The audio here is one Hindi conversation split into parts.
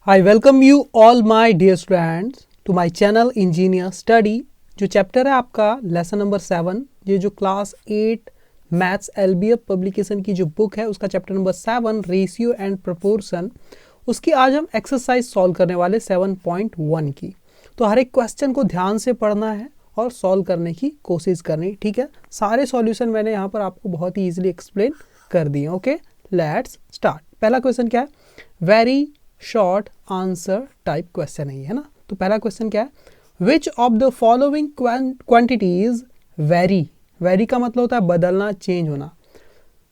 I welcome you all my dear students to my channel Engineer Study। जो चैप्टर है आपका लेसन नंबर 7, ये जो क्लास 8 मैथ्स एलबीएफ पब्लिकेशन की जो बुक है उसका chapter number 7 ratio and proportion, उसकी आज हम एक्सरसाइज सॉल्व करने वाले 7.1 की। तो हर एक क्वेश्चन को ध्यान से पढ़ना है और सॉल्व करने की कोशिश करनी, ठीक है। सारे सॉल्यूशन मैंने यहाँ पर आपको बहुत ही ईजिली एक्सप्लेन कर दिए। Okay, let's start. पहला क्वेश्चन क्या है? Very short answer type question है ना। तो पहला क्वेश्चन क्या है? Which of the following quantities very, very का मतलब होता है बदलना, चेंज होना,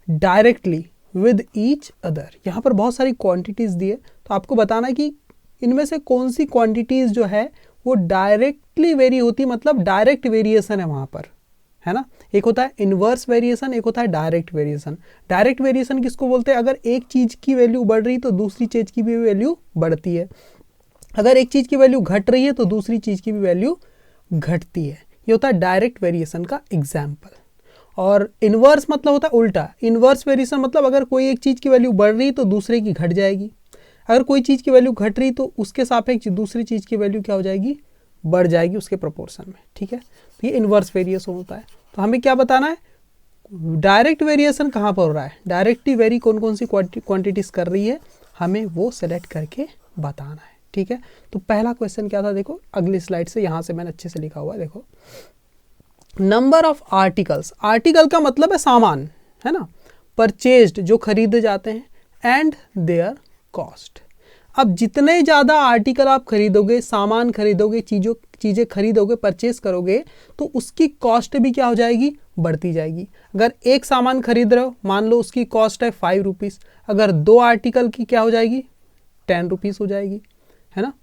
डायरेक्टली विद ईच अदर। यहाँ पर बहुत सारी क्वांटिटीज दी है, तो आपको बताना है कि इनमें से कौन सी क्वांटिटीज जो है वो डायरेक्टली वेरी होती, मतलब डायरेक्ट वेरिएशन है वहाँ पर, है ना। एक होता है इनवर्स वेरिएशन, एक होता है डायरेक्ट वेरिएशन। डायरेक्ट वेरिएशन किसको बोलते हैं? अगर एक चीज़ की वैल्यू बढ़ रही तो दूसरी चीज़ की भी वैल्यू बढ़ती है, अगर एक चीज़ की वैल्यू घट रही है तो दूसरी चीज़ की भी वैल्यू घटती है। ये होता है डायरेक्ट वेरिएशन का एग्जाम्पल। और इनवर्स मतलब होता है उल्टा। इनवर्स वेरिएशन मतलब अगर कोई एक चीज़ की वैल्यू बढ़ रही तो दूसरे की घट जाएगी, अगर कोई चीज़ की वैल्यू घट रही तो उसके सापेक्ष दूसरी चीज़ की वैल्यू क्या हो जाएगी? बढ़ जाएगी उसके प्रोपोर्शन में, ठीक है। तो ये इनवर्स वेरिएशन होता है। तो हमें क्या बताना है? डायरेक्ट वेरिएशन कहाँ पर हो रहा है, डायरेक्टली वेरी कौन कौन सी क्वांटिटीज कर रही है, हमें वो सेलेक्ट करके बताना है, ठीक है। तो पहला क्वेश्चन क्या था, देखो अगली स्लाइड से, यहाँ से मैंने अच्छे से लिखा हुआ है, देखो। नंबर ऑफ आर्टिकल्स, आर्टिकल का मतलब है सामान, है ना, परचेज्ड जो खरीदे जाते हैं, एंड देयर कॉस्ट। अब जितने ज़्यादा आर्टिकल आप खरीदोगे, सामान खरीदोगे, चीज़ें खरीदोगे, परचेज करोगे, तो उसकी कॉस्ट भी क्या हो जाएगी? बढ़ती जाएगी। अगर एक सामान खरीद रहे हो, मान लो उसकी कॉस्ट है 5 रुपीज़, अगर 2 आर्टिकल की क्या हो जाएगी? 10 रुपीज़ हो जाएगी, है ना।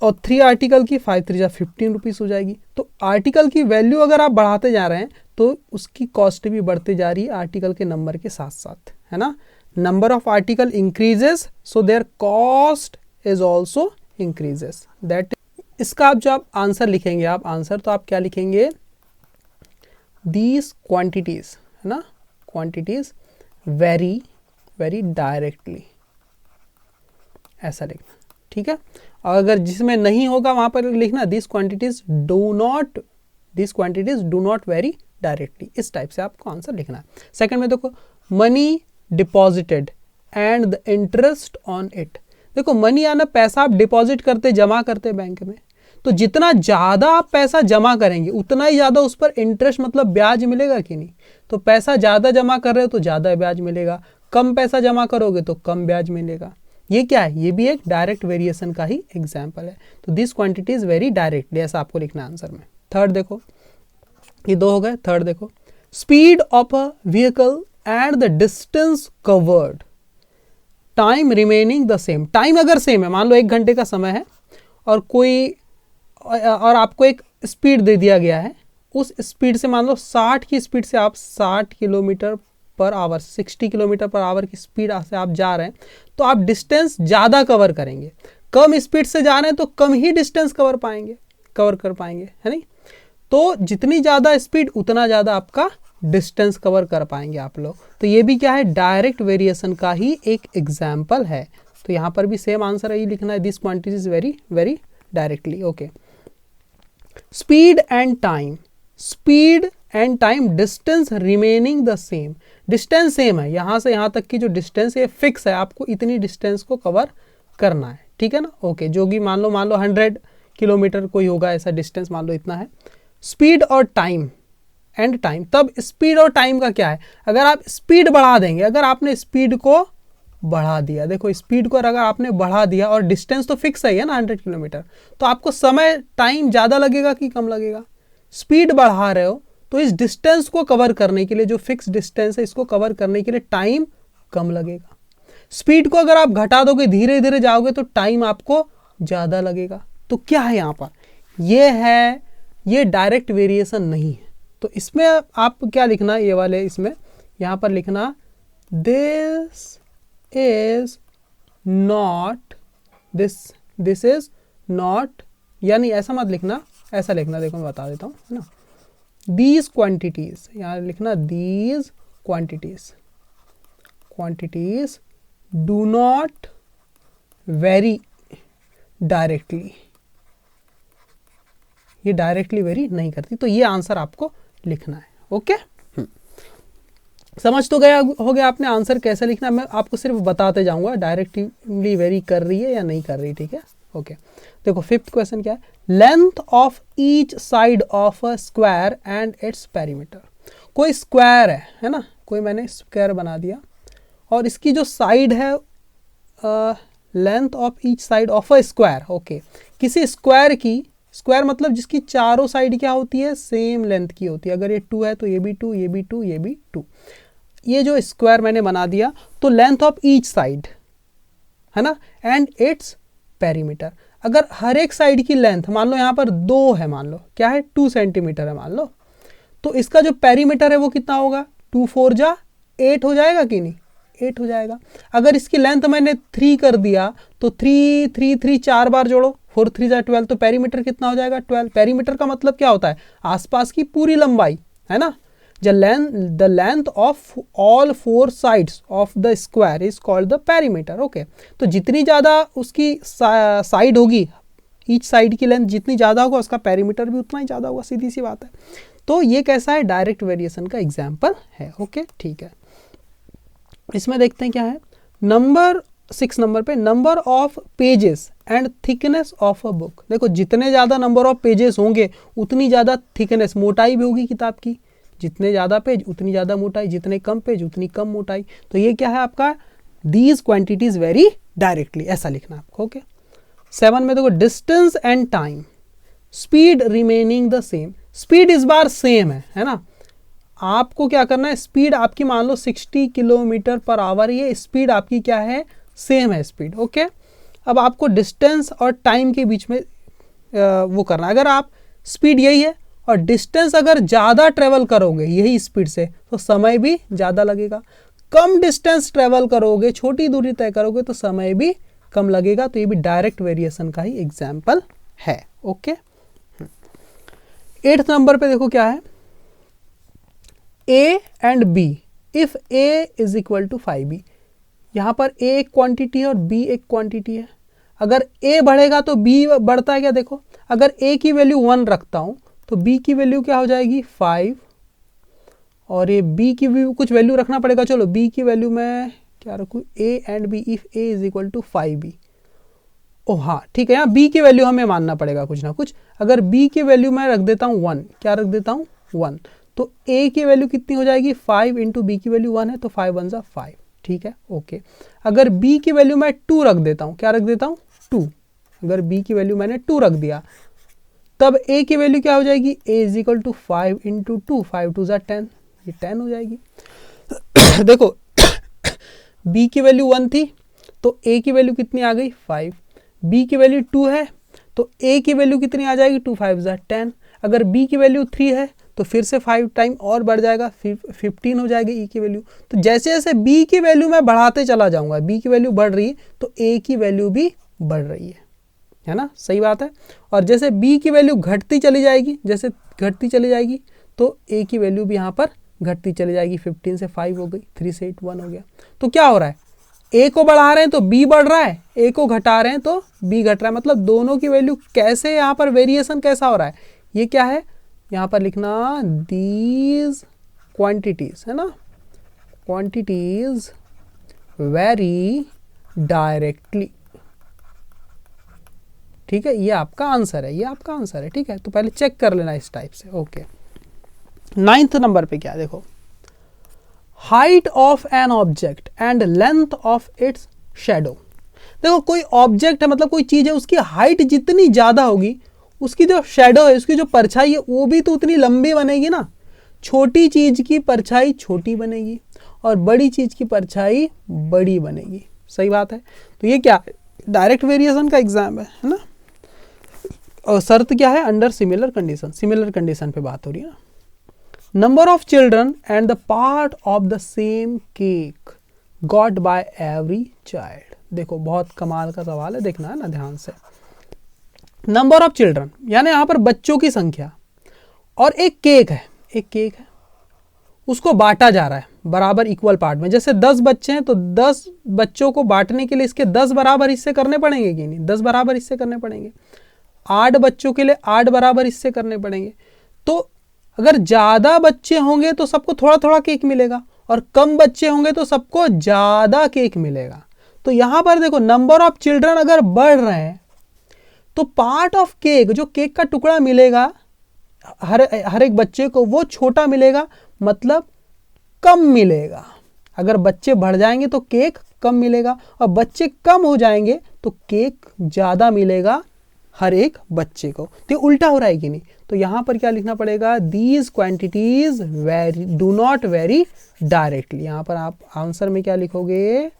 और 3 आर्टिकल की 5 3 15 रुपीज़ हो जाएगी। तो आर्टिकल की वैल्यू अगर आप बढ़ाते जा रहे हैं तो उसकी कॉस्ट भी बढ़ती जा रही है आर्टिकल के नंबर के साथ साथ, है ना। Number of article increases, so there cost is also increases. That, इसका आप जब आंसर लिखेंगे, आप आंसर तो आप क्या लिखेंगे? दीज क्वांटिटीज, है ना, क्वांटिटीज वेरी वेरी डायरेक्टली, ऐसा लिखना, ठीक है। और अगर जिसमें नहीं होगा वहां पर लिखना this quantities do not very directly. इस टाइप से आपको आंसर लिखना है। सेकंड में देखो, money deposited and the interest on it. देखो मनी आना, पैसा आप डिपॉजिट करते, जमा करते बैंक में, तो जितना ज़्यादा आप पैसा जमा करेंगे उतना ही ज़्यादा उस पर इंटरेस्ट मतलब ब्याज मिलेगा कि नहीं। तो पैसा ज़्यादा जमा कर रहे हो तो ज़्यादा ब्याज मिलेगा, कम पैसा जमा करोगे तो कम ब्याज मिलेगा। ये क्या है? ये भी एक डायरेक्ट वेरिएशन का ही एग्जाम्पल है। तो this quantity is very directly, ऐसा आपको लिखना है आंसर में। थर्ड देखो, ये 2 हो गए। थर्ड देखो, speed of a vehicle and the distance covered, time remaining the same. Time अगर सेम है, मान लो 1 घंटे का समय है और आपको एक स्पीड दे दिया गया है, उस स्पीड से मान लो 60 की स्पीड से आप 60 kilometre per hour, 60 kilometre per hour की स्पीड से आप जा रहे हैं, तो आप डिस्टेंस ज़्यादा कवर करेंगे। कम स्पीड से जा रहे हैं तो कम ही डिस्टेंस कवर कर पाएंगे, है नहीं। तो जितनी ज़्यादा स्पीड उतना ज़्यादा आपका डिस्टेंस कवर कर पाएंगे आप लोग। तो ये भी क्या है? डायरेक्ट वेरिएशन का ही एक एग्जाम्पल है। तो यहाँ पर भी सेम आंसर यही लिखना है, this quantity is very very directly. Okay, speed and time, speed and time distance remaining the same. Distance same है, यहाँ से यहाँ तक की जो डिस्टेंस है फिक्स है, आपको इतनी डिस्टेंस को कवर करना है, ठीक है ना। ओके, जो कि मान लो 100 किलोमीटर कोई होगा ऐसा डिस्टेंस, मान लो इतना है। स्पीड और टाइम एंड टाइम, तब स्पीड और टाइम का क्या है? अगर आप स्पीड बढ़ा देंगे, अगर आपने स्पीड को बढ़ा दिया, देखो स्पीड को अगर आपने बढ़ा दिया और डिस्टेंस तो फिक्स है ना 100 किलोमीटर, तो आपको समय टाइम ज़्यादा लगेगा कि कम लगेगा? स्पीड बढ़ा रहे हो तो इस डिस्टेंस को कवर करने के लिए, जो फिक्स डिस्टेंस है इसको कवर करने के लिए टाइम कम लगेगा। स्पीड को अगर आप घटा दोगे, धीरे धीरे जाओगे, तो टाइम आपको ज़्यादा लगेगा। तो क्या है यहाँ पर? ये है, ये डायरेक्ट वेरिएशन नहीं है। तो इसमें आप क्या लिखना, ये वाले इसमें यहाँ पर लिखना this is not, this is not, यानी ऐसा मत लिखना, ऐसा लिखना, देखो मैं बता देता हूँ, है ना। दीज क्वांटिटीज, यहाँ लिखना these quantities do not very directly, ये डायरेक्टली वेरी नहीं करती। तो ये आंसर आपको लिखना है। ओके, समझ तो गया हो गया आपने आंसर कैसे लिखना है। मैं आपको सिर्फ बताते जाऊंगा डायरेक्टली वेरी कर रही है या नहीं कर रही। ठीक है, ओके। देखो फिफ्थ क्वेश्चन क्या है, length of each side of a square and its perimeter. कोई स्क्वायर है ना, कोई मैंने स्क्वायर बना दिया और इसकी जो साइड है, length of each side of a square. Okay, किसी स्क्वायर की, स्क्वायर मतलब जिसकी चारों साइड क्या होती है, सेम लेंथ की होती है। अगर ये 2 है तो ये भी 2, ये भी 2, ये भी 2। ये जो स्क्वायर मैंने बना दिया, तो लेंथ ऑफ ईच साइड है ना, एंड इट्स पेरीमीटर। अगर हर एक साइड की लेंथ मान लो यहाँ पर 2 है, मान लो क्या है 2 सेंटीमीटर है मान लो, तो इसका जो पेरीमीटर है वो कितना होगा, 2 4 जा 8 हो जाएगा कि नहीं, 8 हो जाएगा। अगर इसकी लेंथ मैंने 3 कर दिया तो 3 3 3 4 बार जोड़ो, 4 3 जा 12, तो पेरीमीटर कितना हो जाएगा 12। पेरीमीटर का मतलब क्या होता है, आसपास की पूरी लंबाई है ना। The length of all 4 sides of the square is called the perimeter. Okay, तो जितनी ज़्यादा उसकी साइड होगी, ईच साइड की लेंथ जितनी ज़्यादा होगा उसका पेरीमीटर भी उतना ही ज़्यादा होगा, सीधी सी बात है। तो ये कैसा है, डायरेक्ट वेरिएशन का एग्जाम्पल है। ओके, ठीक है। इसमें देखते हैं क्या है, नंबर 6 नंबर पे, number of pages and thickness of a book. देखो जितने ज़्यादा नंबर ऑफ पेजेस होंगे उतनी ज़्यादा थिकनेस, मोटाई भी होगी किताब की। जितने ज़्यादा पेज उतनी ज़्यादा मोटाई, जितने कम पेज उतनी कम मोटाई। तो ये क्या है आपका, दीज क्वांटिटीज वेरी डायरेक्टली, ऐसा लिखना आपको। ओके, 7 में देखो, distance and time, speed remaining the same. Speed इस बार सेम है ना। आपको क्या करना है, स्पीड आपकी मान लो 60 किलोमीटर पर आवर, ये स्पीड आपकी क्या है, सेम है स्पीड। ओके, अब आपको डिस्टेंस और टाइम के बीच में वो करना है। अगर आप स्पीड यही है और डिस्टेंस अगर ज़्यादा ट्रेवल करोगे यही स्पीड से तो समय भी ज़्यादा लगेगा। कम डिस्टेंस ट्रेवल करोगे, छोटी दूरी तय करोगे तो समय भी कम लगेगा। तो ये भी डायरेक्ट वेरिएशन का ही एग्जाम्पल है। ओके, 8th नंबर पे देखो क्या है, A and B, if A is equal to 5B। यहाँ पर A एक क्वांटिटी है और B एक क्वांटिटी है। अगर A बढ़ेगा तो B बढ़ता है क्या, देखो अगर A की वैल्यू 1 रखता हूँ तो B की वैल्यू क्या हो जाएगी 5, और ये B की भी कुछ वैल्यू रखना पड़ेगा। चलो B की वैल्यू मैं क्या रखूँ, A and B, if A is equal to 5B। ओ हाँ ठीक है, यहाँ B की वैल्यू हमें मानना पड़ेगा कुछ ना कुछ। अगर B की वैल्यू मैं रख देता हूँ 1, क्या रख देता हूँ 1, तो A की वैल्यू कितनी हो जाएगी 5 इंटू B की वैल्यू 1 है तो 5 1 5। ठीक है, ओके। अगर B की वैल्यू मैं 2 रख देता हूँ, क्या रख देता हूँ 2, अगर B की वैल्यू मैंने 2 रख दिया तब A की वैल्यू क्या हो जाएगी, A is equal to 5 into 2, 5 2 10, ये 10 हो जाएगी। देखो B की वैल्यू 1 थी तो A की वैल्यू कितनी आ गई 5, B की वैल्यू 2 है तो A की वैल्यू कितनी आ जाएगी 2 5 10। अगर B की वैल्यू 3 है तो फिर से 5 टाइम और बढ़ जाएगा, 15 हो जाएगी E की वैल्यू। तो जैसे जैसे B की वैल्यू मैं बढ़ाते चला जाऊंगा, B की वैल्यू बढ़ रही है तो A की वैल्यू भी बढ़ रही है ना, सही बात है। और जैसे B की वैल्यू घटती चली जाएगी, जैसे घटती चली जाएगी तो A की वैल्यू भी यहाँ पर घटती चली जाएगी। 15 से 5 हो गई, 3 से 8 1 हो गया। तो क्या हो रहा है, A को बढ़ा रहे हैं तो B बढ़ रहा है, A को घटा रहे हैं तो B घट रहा है। मतलब दोनों की वैल्यू कैसे, यहाँ पर वेरिएशन कैसा हो रहा है, ये क्या है यहाँ पर लिखना, दीज क्वांटिटीज है ना, क्वांटिटीज वेरी डायरेक्टली। ठीक है, ये आपका आंसर है, ये आपका आंसर है। ठीक है, तो पहले चेक कर लेना इस टाइप से। ओके, 9th नंबर पे क्या देखो, height of an object and length of its shadow. देखो कोई ऑब्जेक्ट है, मतलब कोई चीज है, उसकी हाइट जितनी ज्यादा होगी उसकी जो शेडो है, उसकी जो परछाई है वो भी तो उतनी लंबी बनेगी ना। छोटी चीज की परछाई छोटी बनेगी और बड़ी चीज की परछाई बड़ी बनेगी, सही बात है। तो ये क्या डायरेक्ट वेरिएशन का एग्जाम है ना। और शर्त क्या है, under similar condition, similar condition पे बात हो रही है ना। Number of children and the part of the same cake got by every child. देखो बहुत कमाल का सवाल है, देखना है ना ध्यान से। नंबर ऑफ चिल्ड्रन यानी यहाँ पर बच्चों की संख्या, और एक केक है, एक केक है उसको बांटा जा रहा है बराबर इक्वल पार्ट में। जैसे 10 बच्चे हैं तो 10 बच्चों को बांटने के लिए इसके 10 बराबर हिस्से करने पड़ेंगे कि नहीं, 10 बराबर हिस्से करने पड़ेंगे। 8 बच्चों के लिए 8 बराबर हिस्से करने पड़ेंगे। तो अगर ज़्यादा बच्चे होंगे तो सबको थोड़ा थोड़ा केक मिलेगा, और कम बच्चे होंगे तो सबको ज़्यादा केक मिलेगा। तो यहाँ पर देखो नंबर ऑफ चिल्ड्रन अगर बढ़ रहे हैं तो पार्ट ऑफ केक, जो केक का टुकड़ा मिलेगा हर एक बच्चे को, वो छोटा मिलेगा, मतलब कम मिलेगा। अगर बच्चे बढ़ जाएंगे तो केक कम मिलेगा, और बच्चे कम हो जाएंगे तो केक ज़्यादा मिलेगा हर एक बच्चे को। तो उल्टा हो रहा है कि नहीं? तो यहाँ पर क्या लिखना पड़ेगा, these quantities very do not very directly. यहाँ पर आप आंसर में क्या लिखोगे,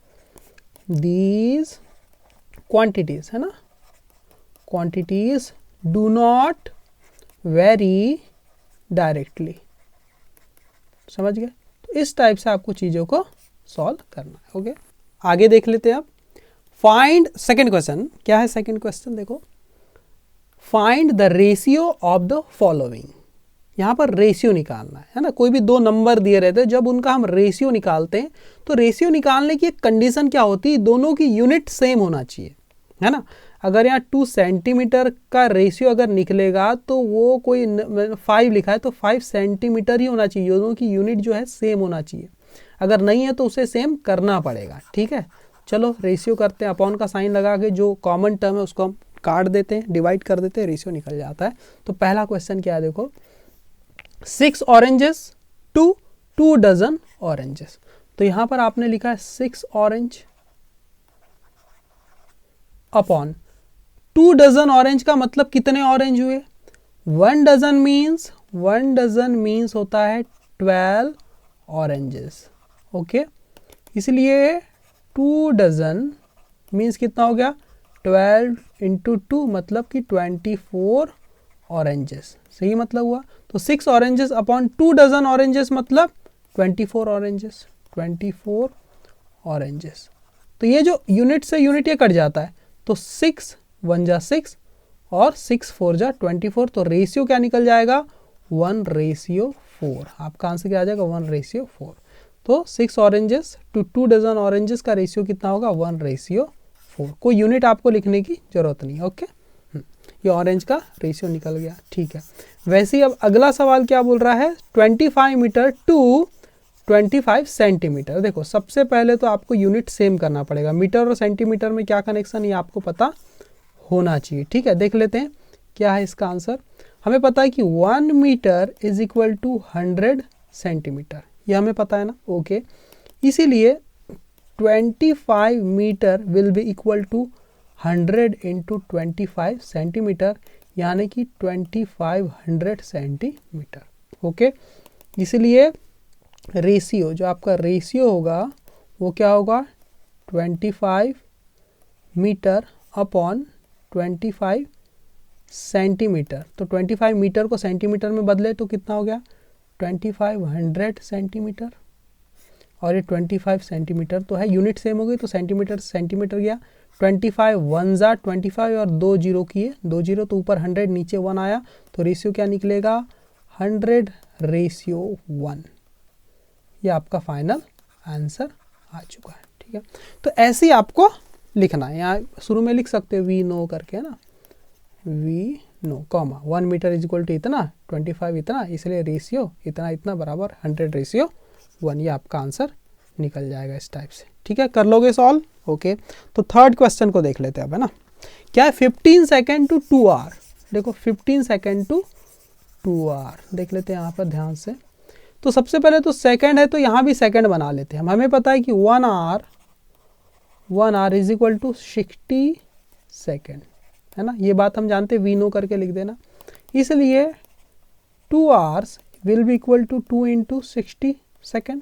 दीज क्वांटिटीज, है ना, quantities do not very directly. समझ गए? तो इस टाइप से आपको चीज़ों को सॉल्व करना है। ओके, आगे देख लेते हैं अब। Find second question. क्या है सेकेंड क्वेश्चन? देखो, find the ratio of the following. यहाँ पर रेशियो निकालना है ना। कोई भी दो नंबर दिए रहते हैं, जब उनका हम रेशियो निकालते हैं तो रेशियो निकालने की एक कंडीशन क्या होती है, दोनों की यूनिट सेम होना चाहिए, है ना। अगर यहाँ 2 सेंटीमीटर का रेशियो अगर निकलेगा तो वो कोई 5 लिखा है तो 5 सेंटीमीटर ही होना चाहिए, दोनों की यूनिट जो है सेम होना चाहिए। अगर नहीं है तो उसे सेम करना पड़ेगा। ठीक है, चलो रेशियो करते हैं। अपॉन का साइन लगा के जो कॉमन टर्म है उसको हम काट देते हैं, डिवाइड कर देते हैं, रेशियो निकल जाता है। तो पहला क्वेश्चन क्या है, देखो, 6 ऑरेंजेस टू 2 डजन ऑरेंजेस। तो यहाँ पर आपने लिखा है 6 ऑरेंज अपॉन 2 डजन ऑरेंज का मतलब कितने ऑरेंज हुए? 1 डजन मीन्स होता है 12 ऑरेंजेस। ओके, इसलिए 2 डजन मीन्स कितना हो गया, 12 इंटू 2 मतलब कि 24 ऑरेंजेस। सही मतलब हुआ। तो 6 ऑरेंजेस अपॉन 2 डजन ऑरेंजेस मतलब 24 ऑरेंजेस, 24 ऑरेंजेस। तो ये जो यूनिट से यूनिट ये कट जाता है, तो 6 1 जा 6 और 6 4 जा 24। तो रेशियो क्या निकल जाएगा, 1:4। आपका आंसर क्या आ जाएगा, 1:4। तो 6 ऑरेंजेस टू 2 डजन ऑरेंजेस का रेशियो कितना होगा, 1:4। कोई यूनिट आपको लिखने की जरूरत नहीं है। ओके, ये ऑरेंज का रेशियो निकल गया। ठीक है, वैसे ही अब अगला सवाल क्या बोल रहा है, 25 मीटर टू 25 सेंटीमीटर। देखो, सबसे पहले तो आपको यूनिट सेम करना पड़ेगा। मीटर और सेंटीमीटर में क्या कनेक्शन, ये आपको पता होना चाहिए। ठीक है, देख लेते हैं क्या है इसका आंसर। हमें पता है कि 1 metre is equal to 100 centimetre, ये हमें पता है ना। ओके, इसीलिए 25 metre will be equal to 100 into 25 centimetre, यानी कि 2500 सेंटीमीटर। ओके, इसलिए रेशियो, जो आपका रेशियो होगा वो क्या होगा, 25 मीटर अपॉन 25 सेंटीमीटर। तो 25 मीटर को सेंटीमीटर में बदले तो कितना हो गया, 2500 सेंटीमीटर। और ये 25 सेंटीमीटर तो है, यूनिट सेम हो गई तो सेंटीमीटर सेंटीमीटर गया। 25 1 जा 25 और 2 जीरो किए, 2 जीरो तो ऊपर 100 नीचे 1 आया, तो रेशियो क्या निकलेगा, 100:1। ये आपका फाइनल आंसर आ चुका है। ठीक है, तो ऐसे ही आपको लिखना है। यहाँ शुरू में लिख सकते हो वी नो करके, है ना, we know comma 1 metre is equal to इतना, 25 इतना, इसलिए रेशियो इतना इतना बराबर 100:1। ये आपका आंसर निकल जाएगा इस टाइप से। ठीक है, कर लोगे सॉल्व। ओके, तो थर्ड क्वेश्चन को देख लेते हैं अब, है ना। क्या है, 15 सेकेंड टू 2 आवर। देखो, 15 सेकेंड टू 2 आवर देख लेते हैं यहाँ पर ध्यान से। तो सबसे पहले तो सेकंड है तो यहाँ भी सेकंड बना लेते हैं। हमें पता है कि 1 hour is equal to 60 second, है ना। ये बात हम जानते हैं, वी नो करके लिख देना। इसलिए 2 hours will be equal to 2 into 60 second.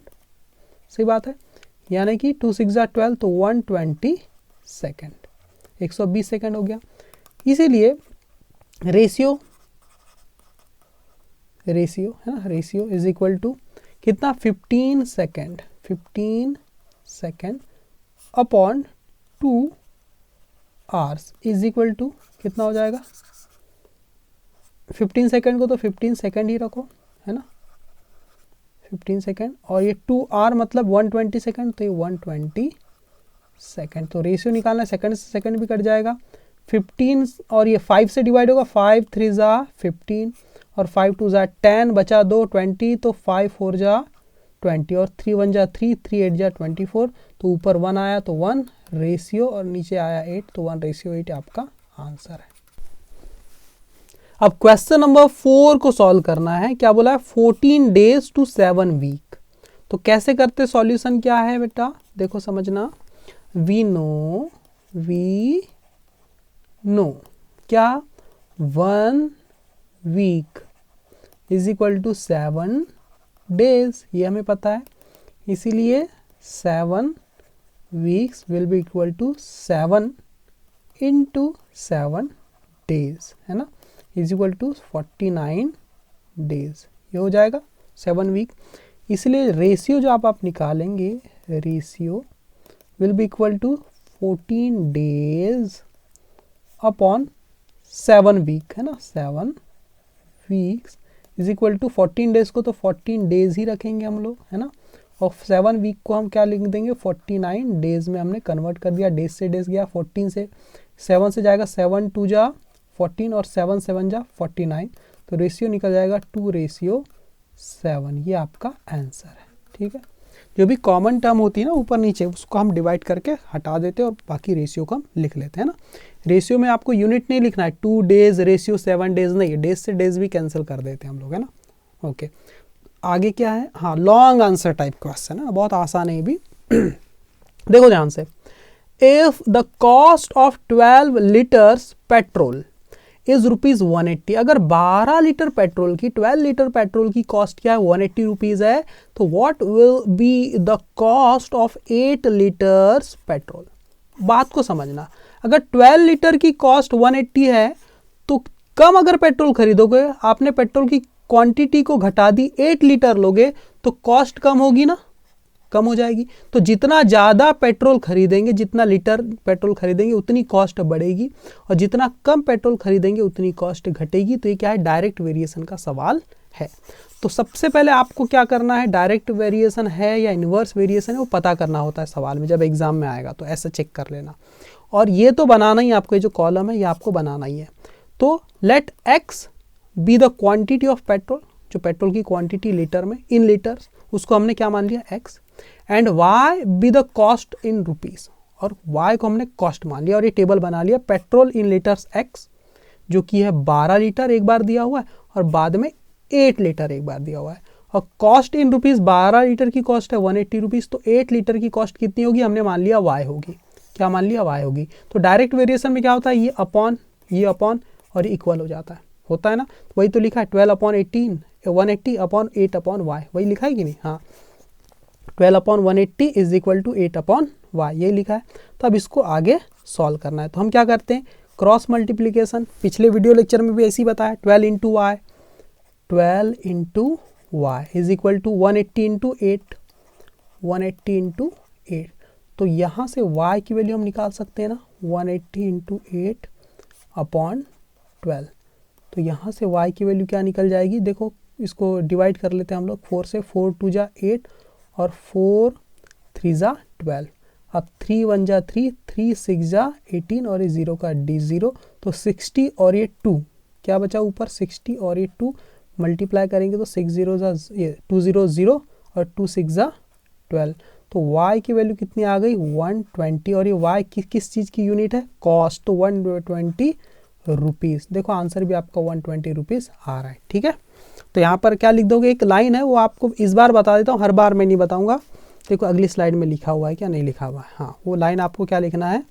सही बात है, यानी कि 2 6 जा 12 तो 120 सेकेंड, 120 सेकेंड हो गया। इसीलिए रेशियो है ना, रेशियो इज इक्वल टू कितना, 15 second upon 2 hours is equal to कितना हो जाएगा, 15 सेकेंड को तो 15 सेकेंड ही रखो, है ना। 15 सेकेंड, और ये 2 आवर मतलब 120 सेकेंड, तो ये 120 सेकेंड। तो रेशियो निकालना है, सेकेंड से सेकेंड भी कट जाएगा। 15 और ये 5 से डिवाइड होगा, 5 3 ज़ा 15 और 5 2 ज़ा 10, बचा 2 20, तो 5 4 ज़ा 20 और 3 1 ज़ा 3, 3 8 ज़ा 24, तो ऊपर 1 आया तो 1 रेशियो और नीचे आया 8, तो 1:8 आपका आंसर है। अब क्वेश्चन नंबर 4 को सॉल्व करना है। क्या बोला है? 14 days to 7 week। तो कैसे करते, सॉल्यूशन क्या है बेटा, देखो समझना। वी नो क्या 1 week is equal to 7 days, ये हमें पता है। इसीलिए 7 weeks will be equal to 7 into 7 days, है ना, इज इक्वल टू 49 days, ये हो जाएगा 7 वीक। इसलिए रेशियो जो आप निकालेंगे, ratio will be equal to 14 days upon 7 week, है ना, 7 weeks is equal to 14 days को तो 14 days ही रखेंगे हम लोग, है ना, और 7 वीक को हम क्या लिख देंगे, 49 days में हमने कन्वर्ट कर दिया। डेज से डेज गया, 14 से 7 से जाएगा, 7 2 जा 14 और 7 7 जा 49, तो रेशियो निकल जाएगा 2:7, ये आपका आंसर है। ठीक है, जो भी कॉमन टर्म होती है ना ऊपर नीचे, उसको हम डिवाइड करके हटा देते हैं और बाकी रेशियो को हम लिख लेते हैं ना। रेशियो में आपको यूनिट नहीं लिखना है, 2 days रेशियो 7 days नहीं, डेज से डेज भी कैंसिल कर देते हैं हम लोग, है ना। ओके, आगे क्या है, हाँ लॉन्ग आंसर टाइप क्वेश्चन है, बहुत आसान है ये भी। देखो ध्यान से, if the cost of 12 litres petrol is ₹180, अगर 12 लीटर पेट्रोल की 12 लीटर पेट्रोल की कॉस्ट क्या है, 180 रुपीज़ है, तो what will be the cost of 8 litres petrol. बात को समझना, अगर 12 लीटर की कॉस्ट 180 है तो कम अगर पेट्रोल खरीदोगे, आपने पेट्रोल की क्वांटिटी को घटा दी, 8 लीटर लोगे तो कॉस्ट कम होगी ना, कम हो जाएगी। तो जितना ज़्यादा पेट्रोल खरीदेंगे, जितना लीटर पेट्रोल खरीदेंगे उतनी कॉस्ट बढ़ेगी, और जितना कम पेट्रोल खरीदेंगे उतनी कॉस्ट घटेगी। तो ये क्या है, डायरेक्ट वेरिएशन का सवाल है। तो सबसे पहले आपको क्या करना है, डायरेक्ट वेरिएशन है या इन्वर्स वेरिएशन है वो पता करना होता है सवाल में, जब एग्जाम में आएगा तो ऐसा चेक कर लेना। और ये तो बनाना ही, आपको जो कॉलम है ये आपको बनाना ही है। तो let x be the quantity of petrol, जो पेट्रोल की क्वांटिटी लीटर में, इन लीटर्स, उसको हमने क्या मान लिया, x, and y be the cost in rupees, और वाई को हमने कॉस्ट मान लिया, और ये टेबल बना लिया, पेट्रोल इन लीटर्स एक्स जो कि है 12 लीटर एक बार दिया हुआ है, और बाद में 8 लीटर एक बार दिया हुआ है, और कॉस्ट इन रुपीज़ 12 लीटर की कॉस्ट है 180 रुपीज़, तो 8 लीटर की कॉस्ट कितनी होगी, हमने मान लिया वाई होगी, क्या मान लिया, वाई होगी। तो डायरेक्ट वेरिएशन में क्या होता है, ये अपॉन और इक्वल हो जाता है, होता है ना, वही तो लिखा है 12/18 180 अपॉन 8/y, वही लिखा है कि नहीं, हाँ 12/180 इज इक्वल टू 8/y, यही लिखा है। तो अब इसको आगे सॉल्व करना है, तो हम क्या करते हैं, क्रॉस मल्टीप्लीकेशन, पिछले वीडियो लेक्चर में भी ऐसे ही बताया, 12 into y is equal to 180 into 8, 180 into 8, तो यहाँ से y की वैल्यू हम निकाल सकते हैं ना, 180 इंटू 8 अपॉन 12, तो यहाँ से y की वैल्यू क्या निकल जाएगी, देखो इसको डिवाइड कर लेते हैं हम लोग 4 से, 4 2 जा 8 और 4 3 जा 12, अब 3 1 जा 3, 3 6 जा 18 और ये 0 का D0, तो 60 और ये 2 क्या बचा ऊपर, 60 और ये 2 मल्टीप्लाई करेंगे तो 6 0 जा ये 2 0 0 और 2 6 जा 12, तो y की वैल्यू कितनी आ गई, 120, और ये y किस चीज़ की यूनिट है, कॉस्ट, तो 120 रुपीज़। देखो आंसर भी आपका 120 रुपीज़ आ रहा है। ठीक है, तो यहाँ पर क्या लिख दोगे, एक लाइन है वो आपको इस बार बता देता हूँ, हर बार मैं नहीं बताऊँगा। देखो अगली स्लाइड में लिखा हुआ है, क्या नहीं लिखा हुआ है, हाँ वो लाइन आपको क्या लिखना है,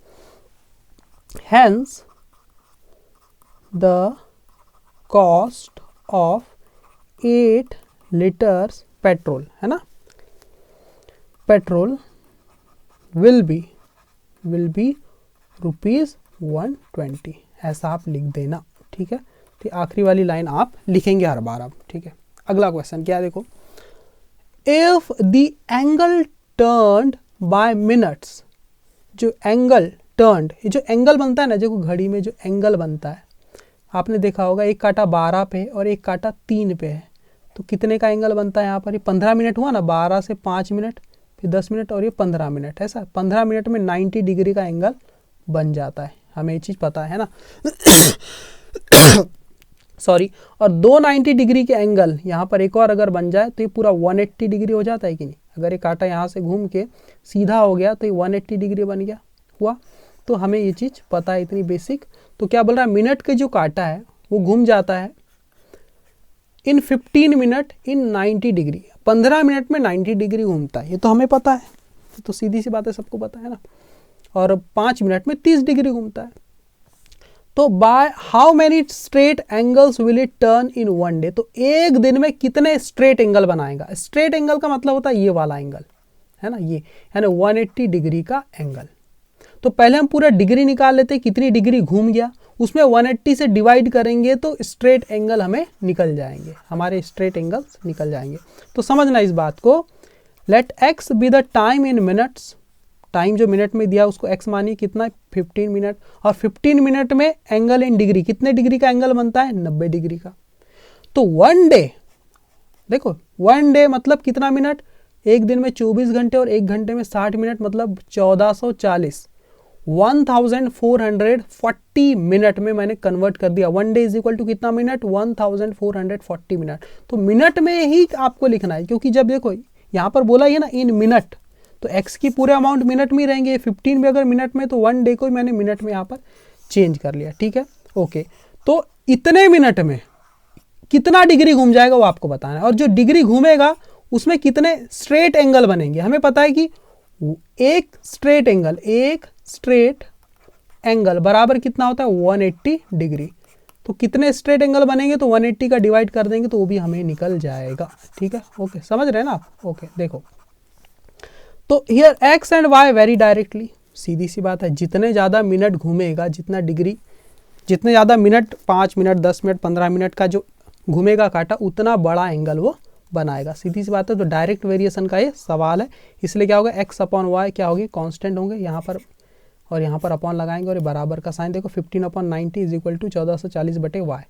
hence the cost of 8 litres petrol, है ना, पेट्रोल विल बी ₹120, ऐसा आप लिख देना। ठीक है, तो आखिरी वाली लाइन आप लिखेंगे हर बार अब। ठीक है, अगला क्वेश्चन क्या है, देखो, if the angle turned bye minutes, जो एंगल टर्न्ड, ये जो एंगल बनता है ना, जो घड़ी में जो एंगल बनता है, आपने देखा होगा एक कांटा 12 पे और एक कांटा 3 पे है, तो कितने का एंगल बनता है यहाँ पर? ये 15 मिनट हुआ ना, 12 से 5 मिनट, फिर 10 मिनट और ये 15 मिनट, ऐसा 15 मिनट में 90 डिग्री का एंगल बन जाता है। हमें ये चीज़ पता है ना। सॉरी, और दो 90 डिग्री के एंगल यहाँ पर एक और अगर बन जाए तो ये पूरा 180 डिग्री हो जाता है कि नहीं? अगर ये कांटा यहाँ से घूम के सीधा हो गया तो ये 180 डिग्री बन गया हुआ। तो हमें ये चीज़ पता है इतनी बेसिक। तो क्या बोल रहा है, मिनट के जो कांटा है वो घूम जाता है इन 15 मिनट इन 90 डिग्री, 15 मिनट में 90 डिग्री घूमता है, ये तो हमें पता है, तो सीधी सी बात है, सबको पता है ना। और 5 मिनट में 30 डिग्री घूमता है। तो by how many straight angles will it turn in one day, तो एक दिन में कितने स्ट्रेट एंगल बनाएगा? स्ट्रेट एंगल का मतलब होता है ये वाला एंगल, है ना, ये यानी 180 डिग्री का एंगल। तो पहले हम पूरा डिग्री निकाल लेते हैं, कितनी डिग्री घूम गया, उसमें 180 से डिवाइड करेंगे तो स्ट्रेट एंगल हमें निकल जाएंगे, हमारे स्ट्रेट एंगल्स निकल जाएंगे। तो समझना इस बात को, let x be the time in minutes, time जो मिनट में दिया उसको एक्स मानिए, कितना है 15 मिनट, और 15 मिनट में एंगल इन डिग्री, कितने डिग्री का एंगल बनता है? 90 डिग्री का। तो वन डे, देखो वन डे मतलब कितना मिनट, एक दिन में 24 घंटे और एक घंटे में 60 मिनट, मतलब 1440, 1440 मिनट में मैंने कन्वर्ट कर दिया। One day is equal to कितना मिनट? 1440 मिनट। तो मिनट में ही आपको लिखना है, क्योंकि जब देखो यहाँ पर बोला ही है ना इन मिनट, तो x की पूरे अमाउंट मिनट में रहेंगे, 15 भी अगर मिनट में, तो वन डे को मैंने मिनट में यहाँ पर चेंज कर लिया, ठीक है, ओके। तो इतने मिनट में कितना डिग्री घूम जाएगा वो आपको बताना है, और जो डिग्री घूमेगा उसमें कितने स्ट्रेट एंगल बनेंगे। हमें पता है कि एक स्ट्रेट एंगल बराबर कितना होता है? 180 डिग्री। तो कितने स्ट्रेट एंगल बनेंगे, तो 180 का डिवाइड कर देंगे तो वो भी हमें निकल जाएगा, ठीक है, ओके, समझ रहे हैं ना आप? ओके, देखो तो here x and y vary directly, सीधी सी बात है, जितने ज़्यादा मिनट घूमेगा, जितना डिग्री, जितने ज़्यादा मिनट, 5 मिनट, 10 मिनट, 15 मिनट का जो घूमेगा कांटा, उतना बड़ा एंगल वो बनाएगा, सीधी सी बात है। तो डायरेक्ट वेरिएशन का ये सवाल है, इसलिए क्या होगा, एक्स अपॉन वाई क्या होगी, कांस्टेंट होंगे यहाँ पर, और यहाँ पर अपॉन लगाएंगे और ये बराबर का साइन, देखो 15/90 इज इक्वल टू 1440/y,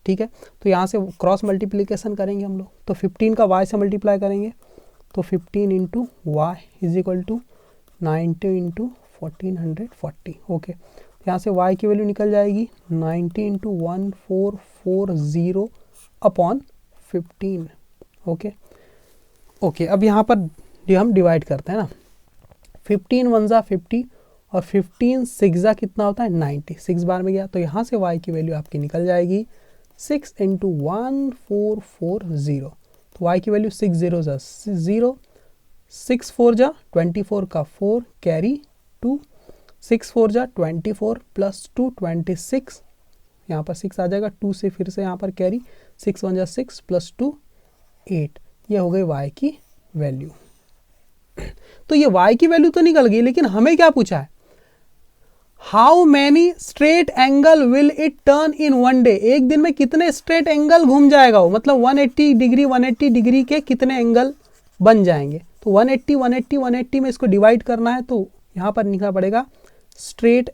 ठीक है। तो यहाँ से क्रॉस मल्टीप्लीकेशन करेंगे हम लोग, तो 15 का y से मल्टीप्लाई करेंगे, तो 15 into y is equal to 90 into 1440, okay. यहाँ से y की वैल्यू निकल जाएगी 90 इंटू 1440 अपॉन 15, ओके ओके। अब यहाँ पर जो हम डिवाइड करते हैं ना, 15 1 जा 50 और 15 6 जा कितना होता है 90, 6 बार में गया, तो यहाँ से y की वैल्यू आपकी निकल जाएगी 6 इंटू 1440, तो y की वैल्यू 6 0 जा 0, 6 4 जा 24 का 4 कैरी 2, 6 4 जा 24 प्लस 2 26, यहाँ पर 6 आ जाएगा, 2 से फिर से यहाँ पर कैरी, 6 1 जा 6 प्लस 2 8, ये हो गई y की वैल्यू। तो ये y की वैल्यू तो निकल गई, लेकिन हमें क्या पूछा है, how many straight angle will it turn in one day, एक दिन में कितने स्ट्रेट एंगल घूम जाएगा वो, मतलब 180 डिग्री के कितने एंगल बन जाएंगे। तो 180 में इसको डिवाइड करना है, तो यहाँ पर लिखना पड़ेगा स्ट्रेट